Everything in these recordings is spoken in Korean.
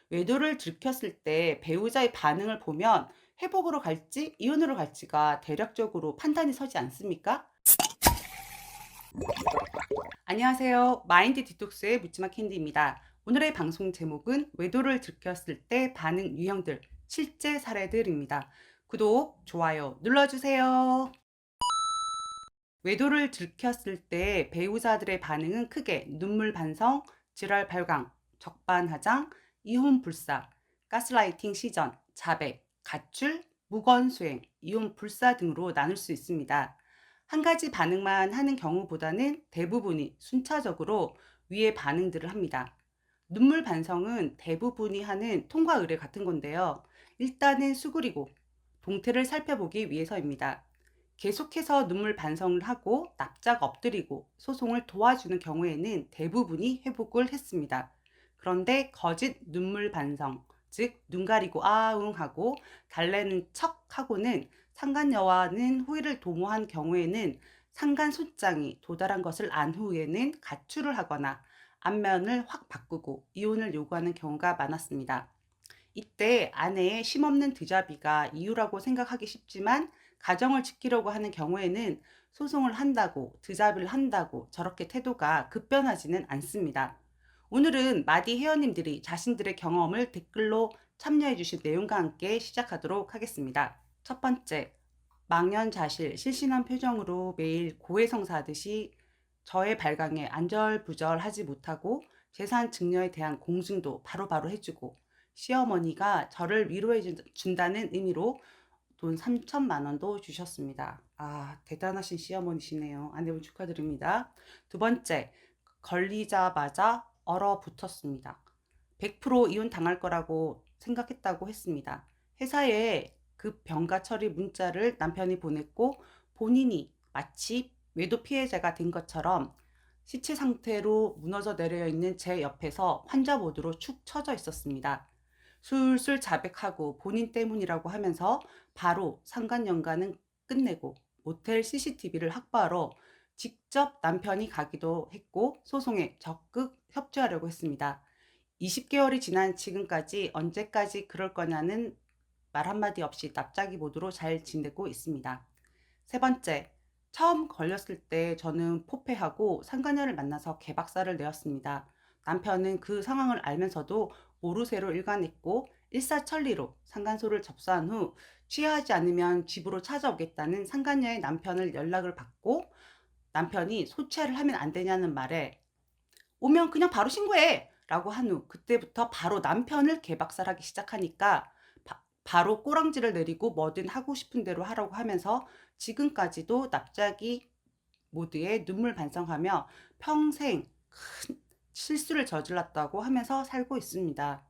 외도를 들켰을 때 배우자의 반응을 보면 회복으로 갈지 이혼으로 갈지가 대략적으로 판단이 서지 않습니까? 안녕하세요. 마인드 디톡스의 묻지마 캔디입니다. 오늘의 방송 제목은 외도를 들켰을 때 반응 유형들, 실제 사례들입니다. 구독, 좋아요 눌러주세요. 외도를 들켰을 때 배우자들의 반응은 크게 눈물 반성, 질환 발광, 적반하장, 이혼 불사, 가스라이팅 시전, 자백, 가출, 무건수행, 이혼 불사 등으로 나눌 수 있습니다. 한 가지 반응만 하는 경우보다는 대부분이 순차적으로 위의 반응들을 합니다. 눈물 반성은 대부분이 하는 통과 의뢰 같은 건데요. 일단은 수그리고 동태를 살펴보기 위해서입니다. 계속해서 눈물 반성을 하고 납작 엎드리고 소송을 도와주는 경우에는 대부분이 회복을 했습니다. 그런데 거짓 눈물 반성, 즉 눈 가리고 아웅 하고 달래는 척 하고는 상간녀와는 후회를 도모한 경우에는 상간 소장이 도달한 것을 안 후에는 가출을 하거나 안면을 확 바꾸고 이혼을 요구하는 경우가 많았습니다. 이때 아내의 쉼없는 드잡이가 이유라고 생각하기 쉽지만 가정을 지키려고 하는 경우에는 소송을 한다고 드잡이를 한다고 저렇게 태도가 급변하지는 않습니다. 오늘은 마디 회원님들이 자신들의 경험을 댓글로 참여해 주신 내용과 함께 시작하도록 하겠습니다. 첫 번째, 망연자실 실신한 표정으로 매일 고해성사하듯이 저의 발광에 안절부절하지 못하고 재산 증여에 대한 공증도 바로바로 해주고 시어머니가 저를 위로해 준다는 의미로 돈 3천만 원도 주셨습니다. 아, 대단하신 시어머니시네요. 아내분 축하드립니다. 두 번째, 걸리자마자 얼어붙었습니다. 100% 이혼 당할 거라고 생각했다고 했습니다. 회사에 급 병가 처리 문자를 남편이 보냈고 본인이 마치 외도 피해자가 된 것처럼 시체 상태로 무너져 내려 있는 제 옆에서 환자 모드로 축 처져 있었습니다. 술술 자백하고 본인 때문이라고 하면서 바로 상간연가는 끝내고 모텔 CCTV를 확보하러 직접 남편이 가기도 했고 소송에 적극 협조하려고 했습니다. 20개월이 지난 지금까지 언제까지 그럴 거냐는 말 한마디 없이 납작이 모드로 잘 지내고 있습니다. 세 번째, 처음 걸렸을 때 저는 포폐하고 상간녀를 만나서 개박살을 내었습니다. 남편은 그 상황을 알면서도 모르쇠로 일관했고 일사천리로 상간소를 접수한 후 취하지 않으면 집으로 찾아오겠다는 상간녀의 남편을 연락을 받고 남편이 소취를 하면 안 되냐는 말에 오면 그냥 바로 신고해 라고 한 후 그때부터 바로 남편을 개박살하기 시작하니까 바로 꼬랑지를 내리고 뭐든 하고 싶은 대로 하라고 하면서 지금까지도 납작이 모드에 눈물 반성하며 평생 큰 실수를 저질렀다고 하면서 살고 있습니다.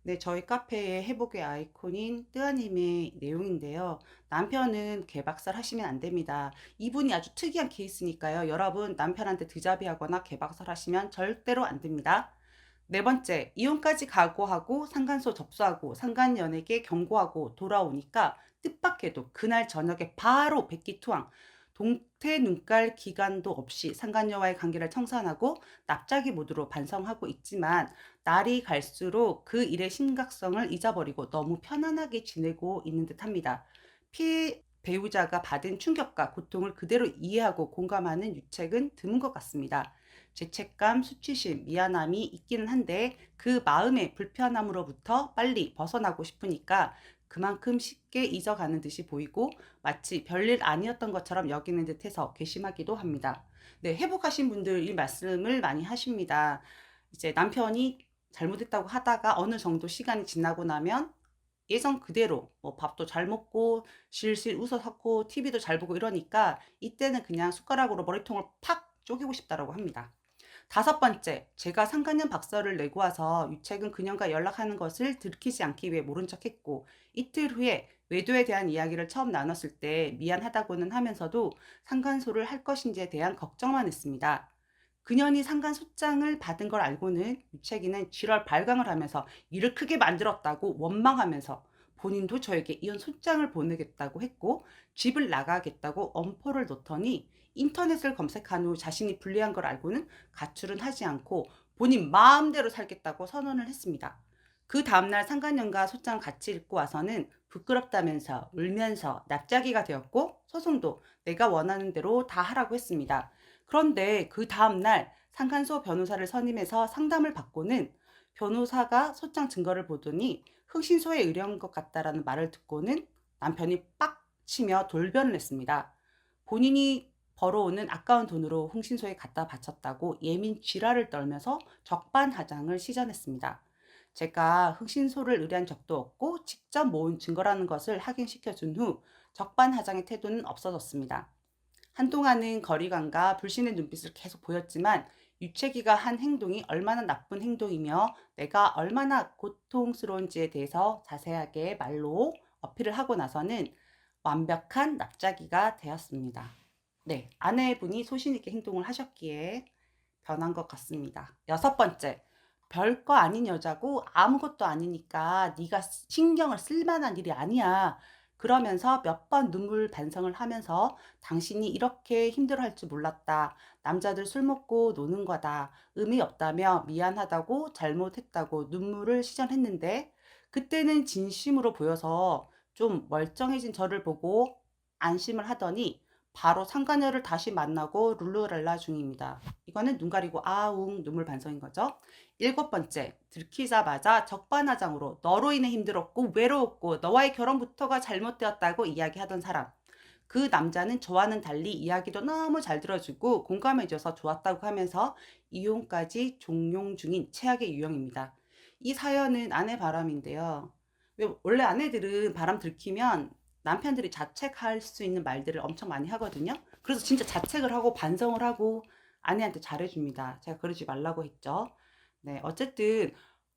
네, 저희 카페의 회복의 아이콘인 뜨아님의 내용인데요. 남편은 개박살 하시면 안 됩니다. 이분이 아주 특이한 케이스니까요. 여러분 남편한테 드자비하거나 개박살 하시면 절대로 안 됩니다. 네 번째, 이혼까지 각오하고 상간소 접수하고 상간녀에게 경고하고 돌아오니까 뜻밖에도 그날 저녁에 바로 백기투항, 동태 눈깔 기간도 없이 상간녀와의 관계를 청산하고 납작이 모드로 반성하고 있지만 날이 갈수록 그 일의 심각성을 잊어버리고 너무 편안하게 지내고 있는 듯합니다. 피해 배우자가 받은 충격과 고통을 그대로 이해하고 공감하는 유책은 드문 것 같습니다. 죄책감, 수치심, 미안함이 있기는 한데 그 마음의 불편함으로부터 빨리 벗어나고 싶으니까 그만큼 쉽게 잊어가는 듯이 보이고 마치 별일 아니었던 것처럼 여기는 듯해서 괘씸하기도 합니다. 네, 회복하신 분들 이 말씀을 많이 하십니다. 이제 남편이 잘못했다고 하다가 어느 정도 시간이 지나고 나면 예전 그대로 뭐 밥도 잘 먹고 실실 웃어서 TV도 잘 보고 이러니까 이때는 그냥 숟가락으로 머리통을 팍 쪼개고 싶다라고 합니다. 다섯 번째, 제가 상간녀 박사를 내고 와서 유책은 그녀가 연락하는 것을 들키지 않기 위해 모른 척했고 이틀 후에 외도에 대한 이야기를 처음 나눴을 때 미안하다고는 하면서도 상간소를 할 것인지에 대한 걱정만 했습니다. 그년이 상간소장을 받은 걸 알고는 유책이는 7월 발광을 하면서 일을 크게 만들었다고 원망하면서 본인도 저에게 이혼 소장을 보내겠다고 했고 집을 나가겠다고 엄포를 놓더니 인터넷을 검색한 후 자신이 불리한 걸 알고는 가출은 하지 않고 본인 마음대로 살겠다고 선언을 했습니다. 그 다음날 상간녀가 소장을 같이 읽고 와서는 부끄럽다면서 울면서 납작이가 되었고 소송도 내가 원하는 대로 다 하라고 했습니다. 그런데 그 다음날 상간소 변호사를 선임해서 상담을 받고는 변호사가 소장 증거를 보더니 흥신소에 의뢰한 것 같다라는 말을 듣고는 남편이 빡치며 돌변을 했습니다. 본인이 벌어오는 아까운 돈으로 흥신소에 갖다 바쳤다고 예민 쥐라를 떨면서 적반하장을 시전했습니다. 제가 흥신소를 의뢰한 적도 없고 직접 모은 증거라는 것을 확인시켜준 후 적반하장의 태도는 없어졌습니다. 한동안은 거리감과 불신의 눈빛을 계속 보였지만 유채기가 한 행동이 얼마나 나쁜 행동이며 내가 얼마나 고통스러운지에 대해서 자세하게 말로 어필을 하고 나서는 완벽한 납작이가 되었습니다. 네, 아내분이 소신 있게 행동을 하셨기에 변한 것 같습니다. 여섯 번째, 별거 아닌 여자고 아무것도 아니니까 네가 신경을 쓸 만한 일이 아니야. 그러면서 몇 번 눈물 반성을 하면서 당신이 이렇게 힘들어할 줄 몰랐다. 남자들 술 먹고 노는 거다. 의미 없다며 미안하다고 잘못했다고 눈물을 시전했는데 그때는 진심으로 보여서 좀 멀쩡해진 저를 보고 안심을 하더니 바로 상간녀를 다시 만나고 룰루랄라 중입니다. 이거는 눈 가리고 아웅 눈물 반성인 거죠. 일곱 번째, 들키자마자 적반하장으로 너로 인해 힘들었고 외로웠고 너와의 결혼부터가 잘못되었다고 이야기하던 사람. 그 남자는 저와는 달리 이야기도 너무 잘 들어주고 공감해줘서 좋았다고 하면서 이혼까지 종용 중인 최악의 유형입니다. 이 사연은 아내 바람인데요. 원래 아내들은 바람 들키면 남편들이 자책할 수 있는 말들을 엄청 많이 하거든요. 그래서 진짜 자책을 하고 반성을 하고 아내한테 잘해줍니다. 제가 그러지 말라고 했죠. 네, 어쨌든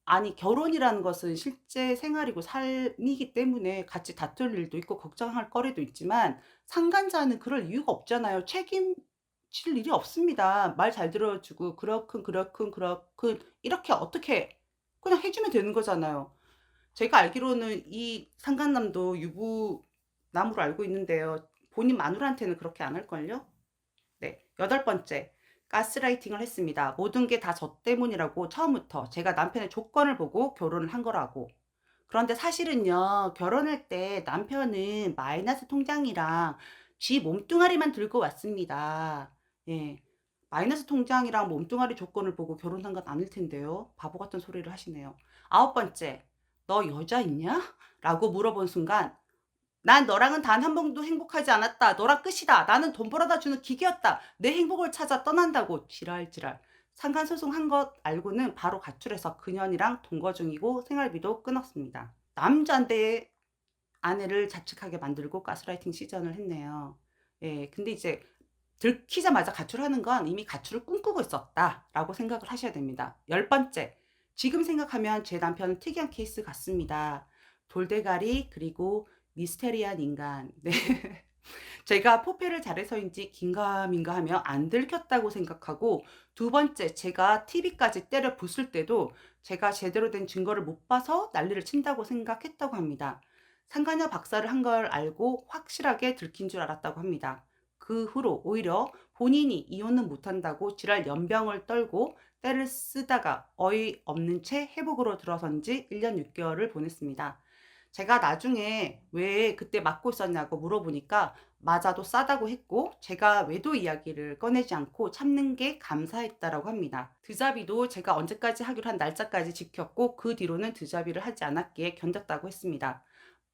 아니 결혼이라는 것은 실제 생활이고 삶이기 때문에 같이 다툴 일도 있고 걱정할 거리도 있지만 상간자는 그럴 이유가 없잖아요. 책임질 일이 없습니다. 말 잘 들어주고 그렇군 그렇군 그렇군 이렇게 어떻게 그냥 해주면 되는 거잖아요. 제가 알기로는 이 상간남도 유부남으로 알고 있는데요. 본인 마누라한테는 그렇게 안 할걸요? 네. 여덟 번째. 가스라이팅을 했습니다. 모든 게 다 저 때문이라고 처음부터 제가 남편의 조건을 보고 결혼을 한 거라고. 그런데 사실은요, 결혼할 때 남편은 마이너스 통장이랑 쥐 몸뚱아리만 들고 왔습니다. 예. 마이너스 통장이랑 몸뚱아리 조건을 보고 결혼한 건 아닐 텐데요. 바보 같은 소리를 하시네요. 아홉 번째. 너 여자 있냐? 라고 물어본 순간 난 너랑은 단 한 번도 행복하지 않았다. 너랑 끝이다. 나는 돈 벌어다 주는 기계였다. 내 행복을 찾아 떠난다고 지랄지랄. 상간소송 한 것 알고는 바로 가출해서 그년이랑 동거 중이고 생활비도 끊었습니다. 남자인데 아내를 자책하게 만들고 가스라이팅 시전을 했네요. 예, 근데 이제 들키자마자 가출하는 건 이미 가출을 꿈꾸고 있었다라고 생각을 하셔야 됩니다. 열 번째, 지금 생각하면 제 남편은 특이한 케이스 같습니다. 돌대가리 그리고 미스테리한 인간. 네. 제가 포페를 잘해서인지 긴가민가 하며 안 들켰다고 생각하고 두 번째 제가 TV까지 때려 부술 때도 제가 제대로 된 증거를 못 봐서 난리를 친다고 생각했다고 합니다. 상간녀 박사를 한 걸 알고 확실하게 들킨 줄 알았다고 합니다. 그 후로 오히려 본인이 이혼은 못한다고 지랄 연병을 떨고 때를 쓰다가 어이없는 채 회복으로 들어선 지 1년 6개월을 보냈습니다. 제가 나중에 왜 그때 맞고 있었냐고 물어보니까 맞아도 싸다고 했고 제가 외도 이야기를 꺼내지 않고 참는 게 감사했다라고 합니다. 드자비도 제가 언제까지 하기로 한 날짜까지 지켰고 그 뒤로는 드자비를 하지 않았기에 견뎠다고 했습니다.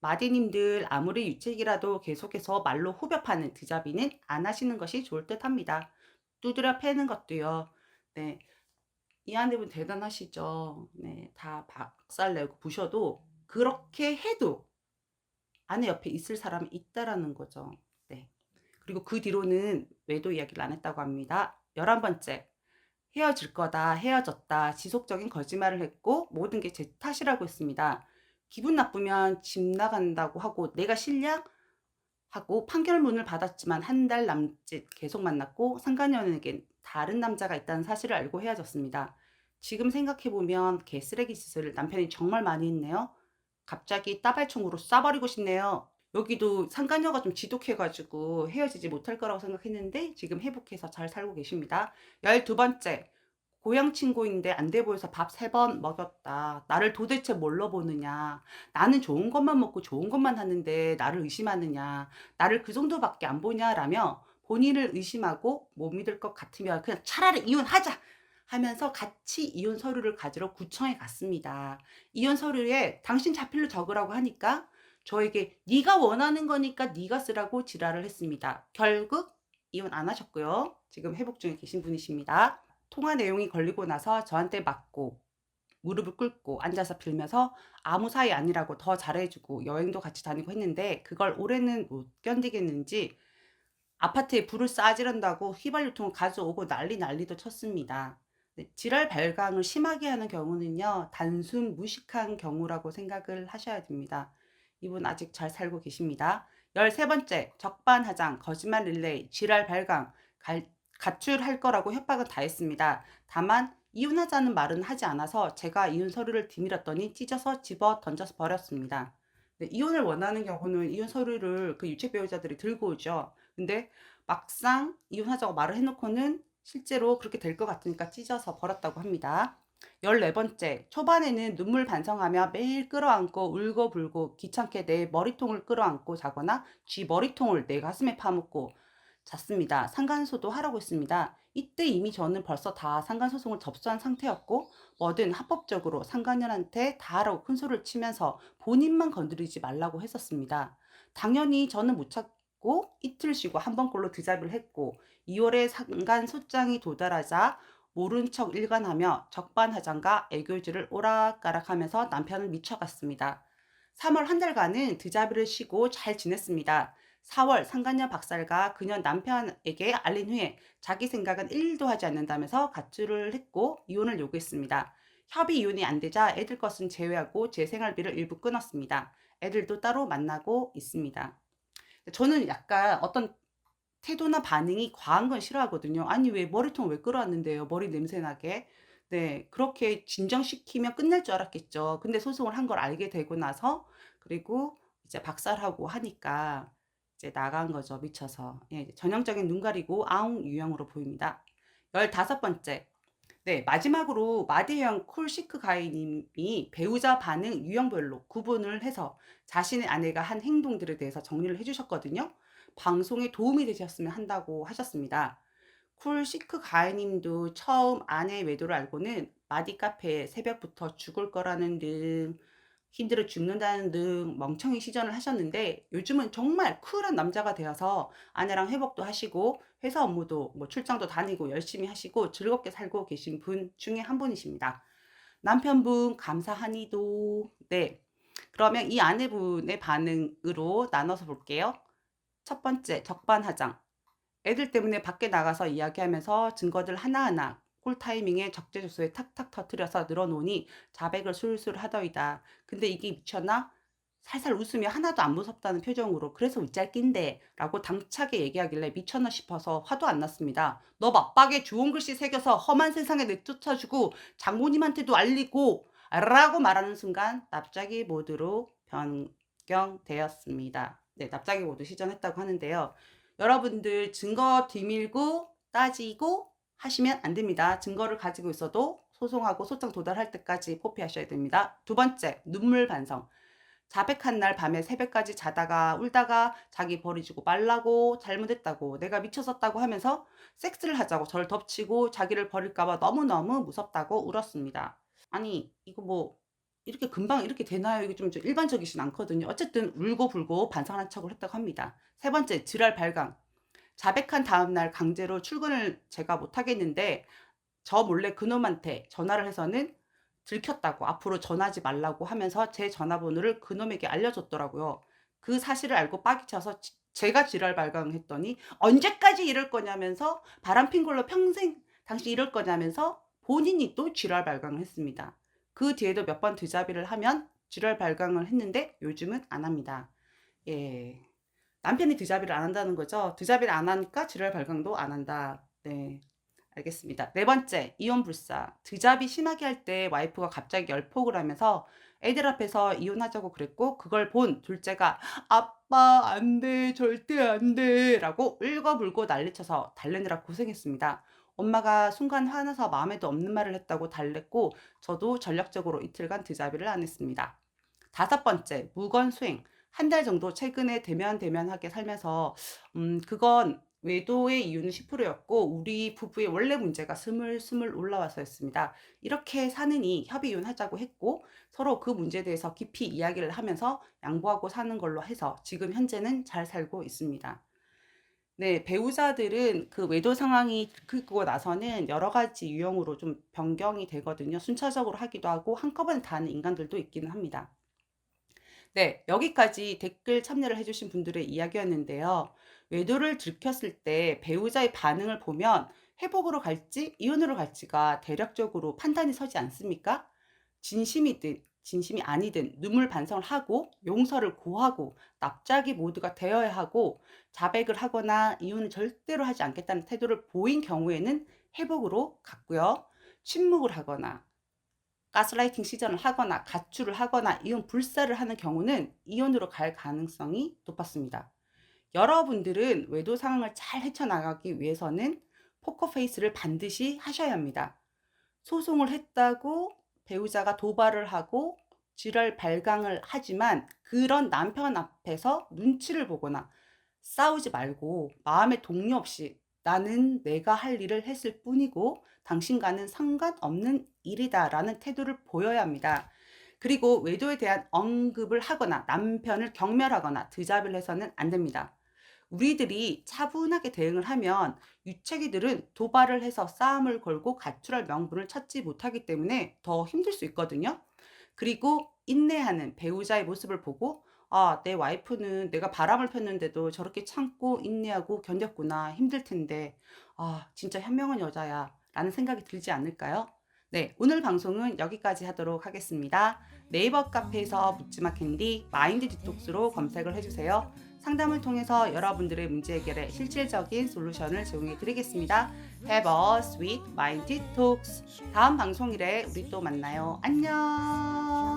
마디님들 아무리 유책이라도 계속해서 말로 후벼 파는 드자비는 안 하시는 것이 좋을 듯 합니다. 두드려 패는 것도요. 네. 이 아내분 대단하시죠. 네. 다 박살내고 부셔도 그렇게 해도 아내 옆에 있을 사람이 있다라는 거죠. 네. 그리고 그 뒤로는 외도 이야기를 안 했다고 합니다. 11번째. 헤어질 거다, 헤어졌다, 지속적인 거짓말을 했고 모든 게 제 탓이라고 했습니다. 기분 나쁘면 집 나간다고 하고 내가 실냐? 하고 판결문을 받았지만 한 달 남짓 계속 만났고 상간녀에겐 다른 남자가 있다는 사실을 알고 헤어졌습니다. 지금 생각해보면 개쓰레기 짓을 남편이 정말 많이 했네요. 갑자기 따발총으로 쏴버리고 싶네요. 여기도 상간녀가 좀 지독해가지고 헤어지지 못할 거라고 생각했는데 지금 회복해서 잘 살고 계십니다. 12번째. 고향 친구인데 안 돼 보여서 밥 3번 먹였다. 나를 도대체 뭘로 보느냐. 나는 좋은 것만 먹고 좋은 것만 하는데 나를 의심하느냐. 나를 그 정도밖에 안 보냐라며 본인을 의심하고 못 믿을 것 같으면 그냥 차라리 이혼하자 하면서 같이 이혼 서류를 가지러 구청에 갔습니다. 이혼 서류에 당신 자필로 적으라고 하니까 저에게 네가 원하는 거니까 네가 쓰라고 지랄을 했습니다. 결국 이혼 안 하셨고요. 지금 회복 중에 계신 분이십니다. 통화 내용이 걸리고 나서 저한테 맞고 무릎을 꿇고 앉아서 빌면서 아무 사이 아니라고 더 잘해주고 여행도 같이 다니고 했는데 그걸 올해는 못 견디겠는지 아파트에 불을 쏴지른다고 휘발유통을 가져오고 난리도 쳤습니다. 네, 지랄 발광을 심하게 하는 경우는요, 단순 무식한 경우라고 생각을 하셔야 됩니다. 이분 아직 잘 살고 계십니다. 13번째, 적반하장, 거짓말 릴레이, 지랄 발광, 가출할 거라고 협박은 다 했습니다. 다만 이혼하자는 말은 하지 않아서 제가 이혼 서류를 뒤밀었더니 찢어서 집어 던져서 버렸습니다. 네, 이혼을 원하는 경우는 이혼 서류를 그 유책 배우자들이 들고 오죠. 근데 막상 이혼하자고 말을 해놓고는 실제로 그렇게 될 것 같으니까 찢어서 버렸다고 합니다. 14번째, 초반에는 눈물 반성하며 매일 끌어안고 울고불고 귀찮게 내 머리통을 끌어안고 자거나 쥐 머리통을 내 가슴에 파묻고 잤습니다. 상간소도 하라고 했습니다. 이때 이미 저는 벌써 다 상간소송을 접수한 상태였고 뭐든 합법적으로 상간녀한테 다 하라고 큰 소리를 치면서 본인만 건드리지 말라고 했었습니다. 당연히 저는 못 찾고 이틀 쉬고 한 번꼴로 드잡이를 했고 2월에 상간소장이 도달하자 모른 척 일관하며 적반하장과 애교질을 오락가락하면서 남편을 미쳐갔습니다. 3월 한 달간은 드잡이를 쉬고 잘 지냈습니다. 4월 상간녀 박살가 그녀 남편에게 알린 후에 자기 생각은 1도 하지 않는다면서 가출을 했고 이혼을 요구했습니다. 협의 이혼이 안 되자 애들 것은 제외하고 제 생활비를 일부 끊었습니다. 애들도 따로 만나고 있습니다. 저는 약간 어떤 태도나 반응이 과한 건 싫어하거든요. 아니 왜 머리통 왜 끌어왔는데요. 머리 냄새 나게. 네. 그렇게 진정시키면 끝날 줄 알았겠죠. 근데 소송을 한 걸 알게 되고 나서 그리고 이제 박살하고 하니까 이제 나간 거죠, 미쳐서. 예. 전형적인 눈 가리고 아웅 유형으로 보입니다. 15번째. 네. 마지막으로 마디형 쿨시크 가이님이 배우자 반응 유형별로 구분을 해서 자신의 아내가 한 행동들에 대해서 정리를 해 주셨거든요. 방송에 도움이 되셨으면 한다고 하셨습니다. 쿨시크 가이님도 처음 아내의 외도를 알고는 마디 카페에 새벽부터 죽을 거라는 등 힘들어 죽는다는 등 멍청이 시전을 하셨는데 요즘은 정말 쿨한 남자가 되어서 아내랑 회복도 하시고 회사 업무도 뭐 출장도 다니고 열심히 하시고 즐겁게 살고 계신 분 중에 한 분이십니다. 남편분 감사하니도. 네. 그러면 이 아내분의 반응으로 나눠서 볼게요. 첫 번째, 적반하장. 애들 때문에 밖에 나가서 이야기하면서 증거들 하나하나 꿀타이밍에 적재적소에 탁탁 터트려서 늘어놓으니 자백을 술술 하더이다. 근데 이게 미쳤나? 살살 웃으며 하나도 안 무섭다는 표정으로 그래서 윗잘낀데 라고 당차게 얘기하길래 미쳤나 싶어서 화도 안 났습니다. 너 맞박에 좋은 글씨 새겨서 험한 세상에 내쫓아주고 장모님한테도 알리고 라고 말하는 순간 납작이 모드로 변경되었습니다. 네, 납작이 모드 시전했다고 하는데요. 여러분들 증거 뒤밀고 따지고 하시면 안 됩니다. 증거를 가지고 있어도 소송하고 소장 도달할 때까지 포기하셔야 됩니다. 두 번째, 눈물 반성. 자백한 날 밤에 새벽까지 자다가 울다가 자기 버리지고 말라고 잘못했다고 내가 미쳤었다고 하면서 섹스를 하자고 저를 덮치고 자기를 버릴까봐 너무너무 무섭다고 울었습니다. 아니 이거 뭐 이렇게 금방 이렇게 되나요? 이게 좀 일반적이진 않거든요. 어쨌든 울고불고 반성하는 척을 했다고 합니다. 세 번째, 지랄 발광. 자백한 다음날 강제로 출근을 제가 못하겠는데 저 몰래 그놈한테 전화를 해서는 들켰다고 앞으로 전화하지 말라고 하면서 제 전화번호를 그놈에게 알려줬더라고요. 그 사실을 알고 빠기쳐서 제가 지랄 발광했더니 언제까지 이럴 거냐면서 바람핀 걸로 평생 당신 이럴 거냐면서 본인이 또 지랄 발광을 했습니다. 그 뒤에도 몇 번 드자비를 하면 지랄 발광을 했는데 요즘은 안 합니다. 예. 남편이 드자비를 안 한다는 거죠. 드자비를 안 하니까 지랄 발광도 안 한다. 네. 알겠습니다. 네 번째, 이혼 불사. 드잡이 심하게 할 때 와이프가 갑자기 열폭을 하면서 애들 앞에서 이혼하자고 그랬고 그걸 본 둘째가 아빠 안 돼, 절대 안 돼 라고 울고불고 난리쳐서 달래느라 고생했습니다. 엄마가 순간 화나서 마음에도 없는 말을 했다고 달랬고 저도 전략적으로 이틀간 드자비를 안 했습니다. 다섯 번째, 무건 수행. 한 달 정도 최근에 대면대면하게 살면서 그건 외도의 이유는 10%였고 우리 부부의 원래 문제가 스물스물 올라와서였습니다. 이렇게 사느니 협의 이혼하자고 했고 서로 그 문제에 대해서 깊이 이야기를 하면서 양보하고 사는 걸로 해서 지금 현재는 잘 살고 있습니다. 네, 배우자들은 그 외도 상황이 들키고 나서는 여러 가지 유형으로 좀 변경이 되거든요. 순차적으로 하기도 하고 한꺼번에 다 하는 인간들도 있기는 합니다. 네, 여기까지 댓글 참여를 해주신 분들의 이야기였는데요. 외도를 들켰을 때 배우자의 반응을 보면 회복으로 갈지 이혼으로 갈지가 대략적으로 판단이 서지 않습니까? 진심이든 진심이 아니든 눈물 반성을 하고 용서를 구하고 납작이 모두가 되어야 하고 자백을 하거나 이혼을 절대로 하지 않겠다는 태도를 보인 경우에는 회복으로 갔고요. 침묵을 하거나 가스라이팅 시전을 하거나 가출을 하거나 이혼 불사를 하는 경우는 이혼으로 갈 가능성이 높았습니다. 여러분들은 외도 상황을 잘 헤쳐나가기 위해서는 포커페이스를 반드시 하셔야 합니다. 소송을 했다고 배우자가 도발을 하고 지랄 발광을 하지만 그런 남편 앞에서 눈치를 보거나 싸우지 말고 마음의 동요 없이 나는 내가 할 일을 했을 뿐이고 당신과는 상관없는 일이다라는 태도를 보여야 합니다. 그리고 외도에 대한 언급을 하거나 남편을 경멸하거나 드잡을 해서는 안 됩니다. 우리들이 차분하게 대응을 하면 유책이들은 도발을 해서 싸움을 걸고 가출할 명분을 찾지 못하기 때문에 더 힘들 수 있거든요. 그리고 인내하는 배우자의 모습을 보고 아, 내 와이프는 내가 바람을 폈는데도 저렇게 참고 인내하고 견뎠구나. 힘들 텐데. 아, 진짜 현명한 여자야. 라는 생각이 들지 않을까요? 네, 오늘 방송은 여기까지 하도록 하겠습니다. 네이버 카페에서 묻지마 캔디 마인드 디톡스로 검색을 해주세요. 상담을 통해서 여러분들의 문제 해결에 실질적인 솔루션을 제공해 드리겠습니다. Have a sweet mind detox. 다음 방송일에 우리 또 만나요. 안녕.